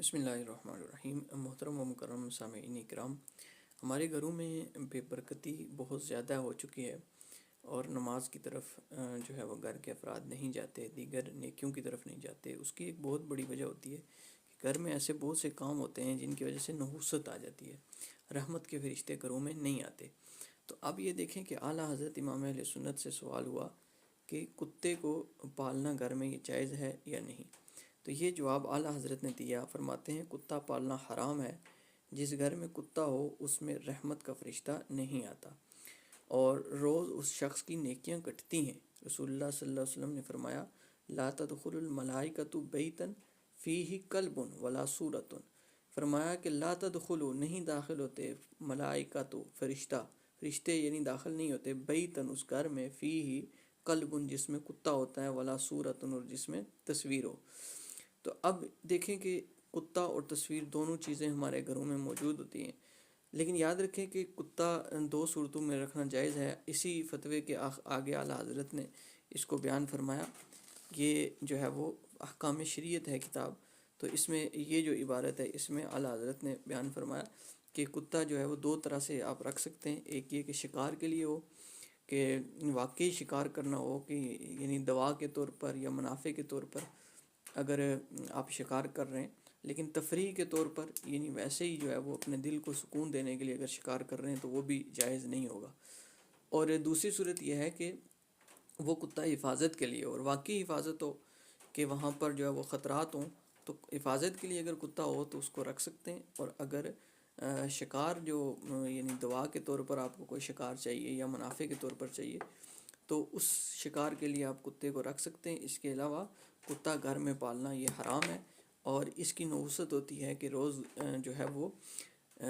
بسم اللہ الرحمن الرحیم۔ محترم و مکرم سامعین کرام، ہمارے گھروں میں بے برکتی بہت زیادہ ہو چکی ہے اور نماز کی طرف جو ہے وہ گھر کے افراد نہیں جاتے، دیگر نیکیوں کی طرف نہیں جاتے۔ اس کی ایک بہت بڑی وجہ ہوتی ہے کہ گھر میں ایسے بہت سے کام ہوتے ہیں جن کی وجہ سے نحوست آ جاتی ہے، رحمت کے فرشتے گھروں میں نہیں آتے۔ تو اب یہ دیکھیں کہ اعلیٰ حضرت امام اہل سنت سے سوال ہوا کہ کتے کو پالنا گھر میں یہ جائز ہے یا نہیں؟ تو یہ جواب اعلیٰ حضرت نے دیا، فرماتے ہیں کتا پالنا حرام ہے۔ جس گھر میں کتا ہو اس میں رحمت کا فرشتہ نہیں آتا اور روز اس شخص کی نیکیاں کٹتی ہیں۔ رسول اللہ صلی اللہ علیہ وسلم نے فرمایا، لا تدخل الملائکۃ بیتا فیہ کلب ولا صورۃ۔ فرمایا کہ لا تدخلوا، نہیں داخل ہوتے، ملائکۃ فرشتے یعنی داخل نہیں ہوتے، بیتن اس گھر میں، فیہ کلب جس میں کتا ہوتا ہے، ولا صورۃ اور جس میں تصویر ہو۔ تو اب دیکھیں کہ کتا اور تصویر دونوں چیزیں ہمارے گھروں میں موجود ہوتی ہیں، لیکن یاد رکھیں کہ کتا دو صورتوں میں رکھنا جائز ہے۔ اسی فتوے کے آگے اعلیٰ حضرت نے اس کو بیان فرمایا۔ یہ جو ہے وہ احکام شریعت ہے کتاب، تو اس میں یہ جو عبارت ہے اس میں اعلیٰ حضرت نے بیان فرمایا کہ کتا جو ہے وہ دو طرح سے آپ رکھ سکتے ہیں۔ ایک یہ کہ شکار کے لیے ہو، کہ واقعی شکار کرنا ہو، کہ یعنی دوا کے طور پر یا منافع کے طور پر اگر آپ شکار کر رہے ہیں، لیکن تفریح کے طور پر یعنی ویسے ہی جو ہے وہ اپنے دل کو سکون دینے کے لیے اگر شکار کر رہے ہیں تو وہ بھی جائز نہیں ہوگا۔ اور دوسری صورت یہ ہے کہ وہ کتا حفاظت کے لیے، اور واقعی حفاظت ہو کہ وہاں پر جو ہے وہ خطرات ہوں، تو حفاظت کے لیے اگر کتا ہو تو اس کو رکھ سکتے ہیں۔ اور اگر شکار جو یعنی دوا کے طور پر آپ کو کوئی شکار چاہیے یا منافع کے طور پر چاہیے تو اس شکار کے لیے آپ کتے کو رکھ سکتے ہیں۔ اس کے علاوہ کتا گھر میں پالنا یہ حرام ہے، اور اس کی نحوست ہوتی ہے کہ روز جو ہے وہ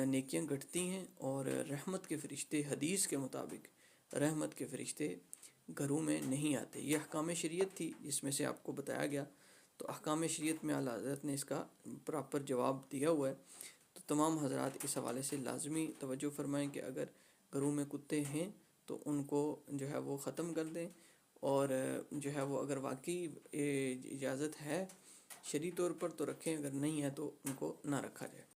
نیکیاں گھٹتی ہیں اور رحمت کے فرشتے، حدیث کے مطابق رحمت کے فرشتے گھروں میں نہیں آتے۔ یہ احکام شریعت تھی جس میں سے آپ کو بتایا گیا، تو احکام شریعت میں اعلیٰ حضرت نے اس کا پراپر جواب دیا ہوا ہے۔ تو تمام حضرات اس حوالے سے لازمی توجہ فرمائیں کہ اگر گھروں میں کتے ہیں تو ان کو جو ہے وہ ختم کر دیں، اور جو ہے وہ اگر واقعی اجازت ہے شرعی طور پر تو رکھیں، اگر نہیں ہے تو ان کو نہ رکھا جائے۔